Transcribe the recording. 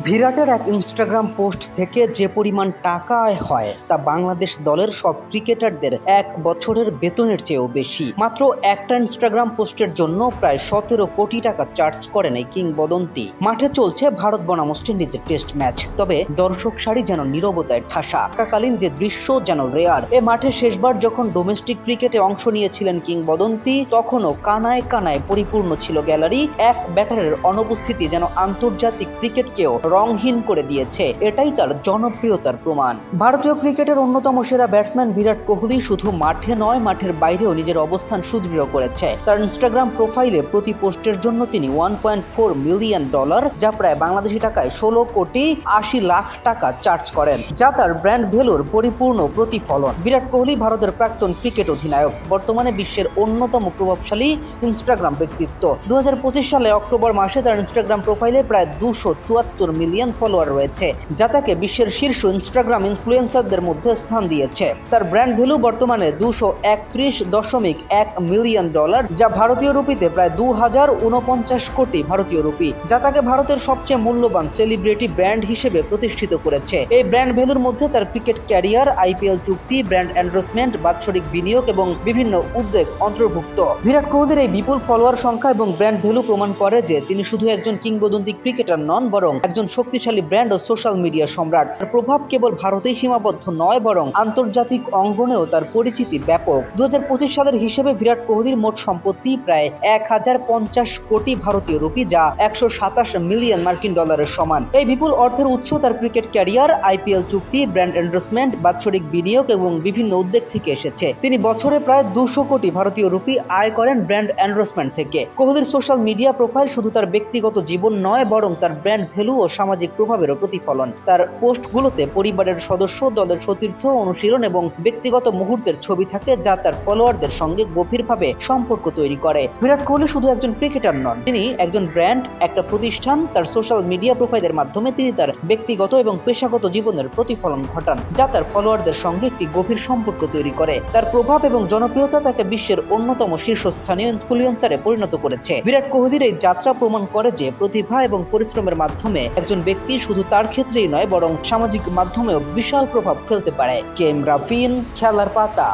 বিরাটের এক Instagram post থেকে যে পরিমাণ টাকা আয় হয় তা বাংলাদেশ দলের সব ক্রিকেটারদের এক বছরের বেতনের চেয়েও বেশি। মাত্র একটা ইনস্টাগ্রাম পোস্টের জন্য প্রায় 17 কোটি টাকা চার্জ করেন এই কিংবদন্তি। মাঠে চলছে ভারত বনাম ওয়েস্ট ইন্ডিজের টেস্ট ম্যাচ, তবে দর্শক সারি যেন নীরবতায় ঠাসা। থাকাকালীন যে দৃশ্য যেন রেয়ার। এ মাঠে শেষবার যখন ডোমেস্টিক ক্রিকেটে অংশ নিয়েছিলেন কিংবদন্তি, তখনও কানায় কানায় পরিপূর্ণ ছিল গ্যালারি। এক ব্যাটারের অনুপস্থিতি যেন আন্তর্জাতিক ক্রিকেটকেও রংহীন করে দিয়েছে। এটাই তার জনপ্রিয়তার প্রমাণ। ভারতীয় ক্রিকেটের অন্যতম সেরা ব্যাটসম্যান বিরাট কোহলি শুধু মাঠে নয়, মাঠের বাইরেও নিজের অবস্থান সুদৃঢ় করেছে। তার ইনস্টাগ্রাম প্রোফাইলে প্রতি পোস্টের জন্য তিনি $1.4 মিলিয়ন, যা প্রায় বাংলাদেশি টাকায় 16 কোটি 80 লাখ টাকা চার্জ করেন, যা তার ব্র্যান্ড ভ্যালুর পরিপূর্ণ প্রতিফলন। বিরাট কোহলি ভারতের প্রাক্তন ক্রিকেট অধিনায়ক, বর্তমানে বিশ্বের অন্যতম প্রভাবশালী ইনস্টাগ্রাম ব্যক্তিত্ব। 2025 সালে অক্টোবর মাসে তার ইনস্টাগ্রাম প্রোফাইলে প্রায় 274 মিলিয়ন ফলোয়ার রয়েছে, যা তাকে বিশ্বের শীর্ষ ইনস্টাগ্রাম ইনফ্লুয়েন্সারদের মধ্যে স্থান দিয়েছে। তার ব্র্যান্ড ভ্যালু বর্তমানে $231.1 মিলিয়ন, যা ভারতীয় রুপিতে প্রায় 2049 কোটি ভারতীয় রুপি, যা তাকে ভারতের সবচেয়ে মূল্যবান সেলিব্রিটি ব্র্যান্ড হিসেবে প্রতিষ্ঠিত করেছে। এই ব্র্যান্ড ভ্যালুর মধ্যে তার ক্রিকেট ক্যারিয়ার, আইপিএল চুক্তি, ব্র্যান্ড এন্ডোর্সমেন্ট, বাৎসরিক বিনিয়োগ এবং বিভিন্ন উদ্যোগ অন্তর্ভুক্ত। বিরাট কোহলির এই বিপুল ফলোয়ার সংখ্যা এবং ব্র্যান্ড ভ্যালু প্রমাণ করে যে তিনি শুধু একজন কিংবদন্তি ক্রিকেটার নন, বরং একজন শক্তিশালী ব্র্যান্ড ও সোশ্যাল মিডিয়া সম্রাট। তার প্রভাব কেবল ভারতেই সীমাবদ্ধ নয়, বরং আন্তর্জাতিক অঙ্গনেও তার পরিচিতি ব্যাপক। 2025 সালের হিসেবে বিরাট কোহলির মোট সম্পত্তি প্রায় 1050 কোটি ভারতীয় রুপি, যা 127 মিলিয়ন মার্কিন ডলারের সমান। এই বিপুল অর্থের উৎস তার ক্রিকেট ক্যারিয়ার, আইপিএল চুক্তি, ব্র্যান্ড এন্ডোর্সমেন্ট, বাৎসরিক বিনিয়োগ এবং বিভিন্ন উদ্যোগ থেকে এসেছে। তিনি বছরে প্রায় 200 কোটি ভারতীয় রুপি আয় করেন ব্র্যান্ড এন্ডোর্সমেন্ট থেকে। কোহলির সোশ্যাল মিডিয়া প্রোফাইল শুধু তার ব্যক্তিগত জীবন নয়, বরং তার ব্র্যান্ড ভ্যালু ও সামাজিক প্রভাবেরও প্রতিফলন। তার পোস্টগুলোতে পরিবারের সদস্য, দলের সতীর্থ, অনুশীলন এবং ব্যক্তিগত মুহূর্তের ছবি থাকে, যা তার ফলোয়ারদের সঙ্গে গভীরভাবে সম্পর্ক তৈরি করে। বিরাট কোহলি শুধু একজন ক্রিকেটার নন, তিনি একজন ব্র্যান্ড, একটা প্রতিষ্ঠান। তার সোশ্যাল মিডিয়া প্রোফাইলের মাধ্যমে তিনি তার ব্যক্তিগত এবং পেশাগত জীবনের প্রতিফলন ঘটান, যা তার ফলোয়ারদের সঙ্গে একটি গভীর সম্পর্ক তৈরি করে। তার প্রভাব এবং জনপ্রিয়তা তাকে বিশ্বের অন্যতম শীর্ষস্থানীয় ইনফ্লুয়েন্সারে পরিণত করেছে। বিরাট কোহলির এই যাত্রা প্রমাণ করে যে প্রতিভা এবং পরিশ্রমের মাধ্যমে একজন ব্যক্তি শুধু তার ক্ষেত্রেই নয়, বরং সামাজিক মাধ্যমেও বিশাল প্রভাব ফেলতে পারে। কেএম রাফিন, খেলার পাতা।